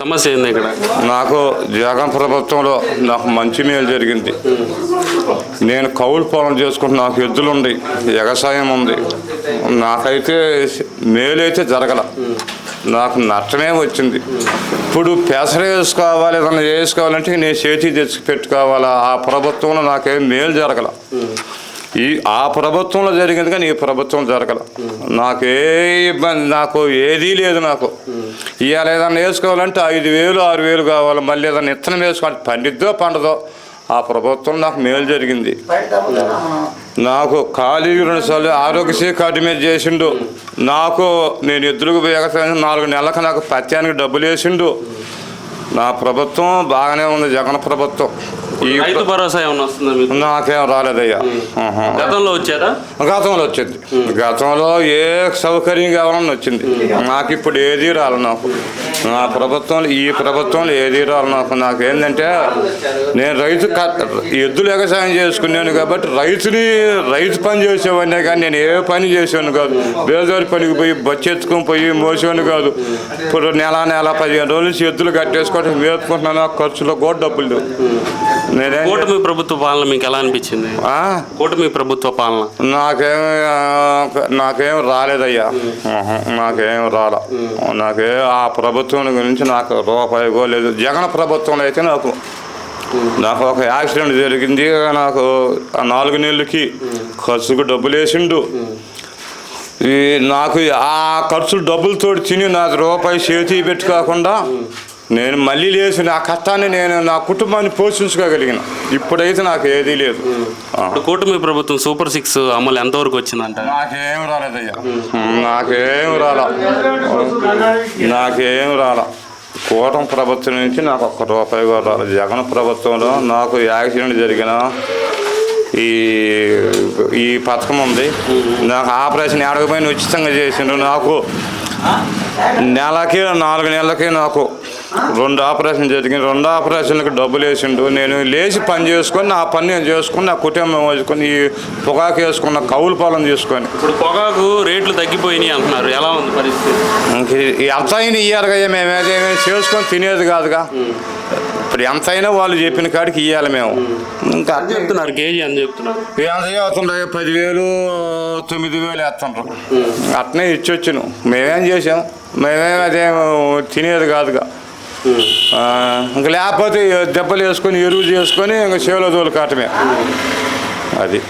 సమస్య ఏంది ఇక్కడ? నాకు జగన్ ప్రభుత్వంలో నాకు మంచి మేలు జరిగింది. నేను కౌలు పొలం చేసుకుంటూ నాకు ఎద్దులు ఉంది, వ్యవసాయం ఉంది. నాకైతే మేలు అయితే జరగల, నాకు నష్టమే వచ్చింది. ఇప్పుడు పెసర వేసుకోవాలి, ఏదన్నా వేసుకోవాలంటే నేను చేతి తెచ్చి పెట్టుకోవాలా. ఆ ప్రభుత్వంలో నాకేం మేలు జరగల. ఆ ప్రభుత్వంలో జరిగింది కానీ ఈ ప్రభుత్వం జరగల. నాకే ఇబ్బంది, నాకు ఏదీ లేదు. నాకు ఇవాళ ఏదన్నా వేసుకోవాలంటే 5,000 6,000 కావాలి. మళ్ళీ ఏదన్నా ఇత్తనం వేసుకోవాలి, పండిద్దో పండదో. ఆ ప్రభుత్వం నాకు మేలు జరిగింది. నాకు ఖాళీ 2 సార్లు ఆరోగ్యశ్రీ కార్డు మీద చేసిండు. నాకు నేను ఎద్దులకు వ్యవసాయం 4 నెలలకు నాకు పత్యానికి డబ్బులు వేసిండు. నా ప్రభుత్వం బాగానే ఉంది, జగన్ ప్రభుత్వం. ఈ రైతు భరోసా ఏమన్నా వస్తుందా మీకు? నాకేం రాలేదయ్యా. గతంలో వచ్చారా? గతంలో వచ్చింది. గతంలో ఏ సౌకర్యం కావాలని వచ్చింది. నాకు ఇప్పుడు ఏది రాలి. నాకు నా ప్రభుత్వంలో, ఈ ప్రభుత్వంలో ఏది రాలి. నాకేంటంటే నేను ఎద్దులు వ్యవసాయం చేసుకున్నాను కాబట్టి రైతు పని చేసేవాడినే కానీ నేను ఏ పని చేసేవాడిని కాదు. బేజారి పనికి పోయి బచ్చెత్తుకొని పోయి మోసేవాడిని కాదు. ఇప్పుడు నెల 15 రోజుల నుంచి ఎద్దులు కట్టేసుకోవడం వేసుకుంటున్నాను. ఖర్చులో కూడా డబ్బులు లేవు. కూటమి ప్రభుత్వ పాలన మీకు ఎలా అనిపించింది? కూటమి ప్రభుత్వ పాలన నాకేం రాలేదయ్యా. నాకేం రాలా. ఆ ప్రభుత్వం గురించి నాకు రూపాయి లేదు. జగన్ ప్రభుత్వంలో అయితే నాకు ఒక యాక్సిడెంట్ జరిగింది. నాకు 4 నెలలకి ఖర్చుకు డబ్బులు వేసిండు. నాకు ఆ ఖర్చులు డబ్బులతో తిని నాకు రూపాయి చేతి పెట్టుకోకుండా నేను మళ్ళీ లేచి నా కష్టాన్ని నేను నా కుటుంబాన్ని పోషించుకోగలిగిన. ఇప్పుడైతే నాకు ఏదీ లేదు. కూటమి ప్రభుత్వం సూపర్ 6 అమలు ఎంతవరకు వచ్చిందంట? నాకేం రాలేదయ్యా. నాకేం రాలా. కూటమి ప్రభుత్వం నుంచి నాకు 1 రూపాయి కూడా రాలేదు. జగన్ ప్రభుత్వంలో నాకు యాక్సిడెంట్ జరిగిన ఈ పథకం ఉంది. నాకు ఆపరేషన్ ఏడకపోయిన ఉచితంగా చేసిండు. నాకు నెలకి 4 నెలలకి నాకు 2 ఆపరేషన్ జరిగింది. 2 ఆపరేషన్లకు డబ్బులు వేసిండు. నేను లేచి పని చేసుకొని నా పని నేను చేసుకుని నా కుటుంబం వేసుకొని ఈ పొగాకు వేసుకున్న కౌలు పొలం చేసుకొని. ఇప్పుడు పొగాకు రేట్లు తగ్గిపోయినాయి అంటున్నారు, ఎలా ఉంది పరిస్థితి? ఎంత అయినా ఇయ్యాలి కదా, మేము చేసుకొని తినేది కాదుగా. ఇప్పుడు ఎంత అయినా వాళ్ళు చెప్పిన కాడికి ఇవ్వాలి మేము. ఇంకా చెప్తున్నారు కేజీ అని చెప్తున్నారు. ఎంత అవుతుంటాయి? 10,000 9,000 వేస్తుంటారు. అట్నే ఇచ్చొచ్చును. మేమేం చేసాం? మేమేం అదేం తినేది కాదుగా. ఇంకా లేకపోతే దెబ్బలు వేసుకొని ఎరువు చేసుకొని ఇంకా చేలో తోలు కాటమే అది.